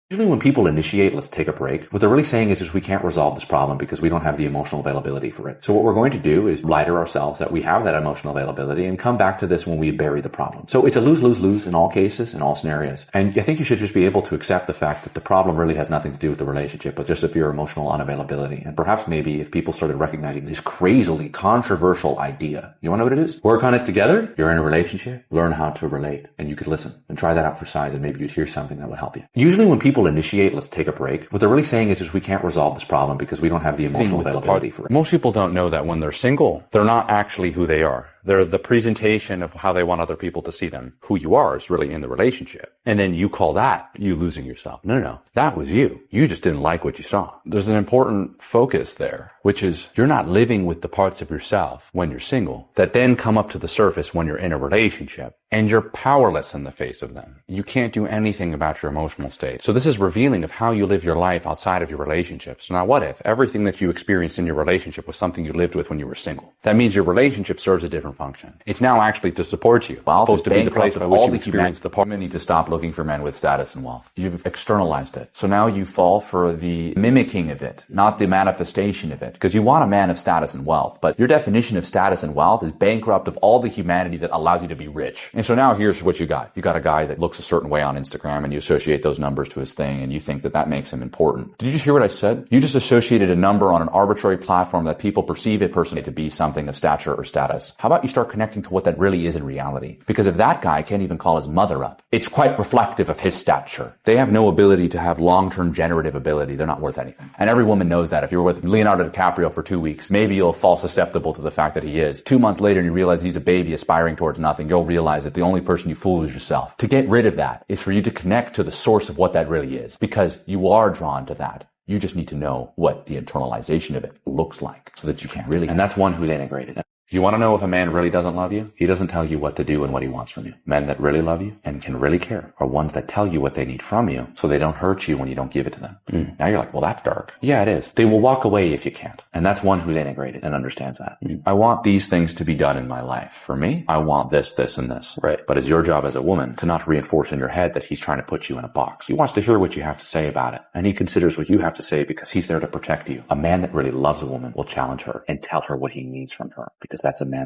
Usually when people initiate, let's take a break, what they're really saying is we can't resolve this problem because we don't have the emotional availability for it. So what we're going to do is lie to ourselves that we have that emotional availability and come back to this when we bury the problem. So it's a lose-lose-lose in all cases, in all scenarios. And I think you should just be able to accept the fact that the problem really has nothing to do with the relationship, but just of your emotional unavailability. And perhaps maybe if people started recognizing this crazily controversial idea, you want to know what it is? Work on it together. You're in a relationship. Learn how to relate. And you could listen and try that out for size, and maybe you'd hear something that would help you. Usually when people initiate, let's take a break, what they're really saying is we can't resolve this problem because we don't have the emotional availability for it. Most people don't know that when they're single, they're not actually who they are. They're the presentation of how they want other people to see them. Who you are is really in the relationship. And then you call that you losing yourself. No. That was you. You just didn't like what you saw. There's an important focus there, which is you're not living with the parts of yourself when you're single that then come up to the surface when you're in a relationship. And you're powerless in the face of them. You can't do anything about your emotional state. So this is revealing of how you live your life outside of your relationships. Now what if everything that you experienced in your relationship was something you lived with when you were single? That means your relationship serves a different function. It's now actually to support you. Wealth supposed to be the place by which all you the experience the women need to stop looking for men with status and wealth. You've externalized it. So now you fall for the mimicking of it, not the manifestation of it. Because you want a man of status and wealth, but your definition of status and wealth is bankrupt of all the humanity that allows you to be rich. And so now here's what you got. You got a guy that looks a certain way on Instagram and you associate those numbers to his thing and you think that that makes him important. Did you just hear what I said? You just associated a number on an arbitrary platform that people perceive a person to be something of stature or status. How about you start connecting to what that really is in reality? Because if that guy can't even call his mother up, it's quite reflective of his stature. They have no ability to have long-term generative ability. They're not worth anything. And every woman knows that. If you're with Leonardo DiCaprio for 2 weeks, maybe you'll fall susceptible to the fact that he is. 2 months later and you realize he's a baby aspiring towards nothing, you'll realize that the only person you fool is yourself. To get rid of that is for you to connect to the source of what that really is. Because you are drawn to that. You just need to know what the internalization of it looks like so that you can really. And that's one who's integrated. You want to know if a man really doesn't love you? He doesn't tell you what to do and what he wants from you. Men that really love you and can really care are ones that tell you what they need from you so they don't hurt you when you don't give it to them. Now you're like, well, that's dark. Yeah, it is. They will walk away if you can't. And that's one who's integrated and understands that. I want these things to be done in my life. For me, I want this, this, and this. Right. But it's your job as a woman to not reinforce in your head that he's trying to put you in a box. He wants to hear what you have to say about it. And he considers what you have to say because he's there to protect you. A man that really loves a woman will challenge her and tell her what he needs from her because that's a man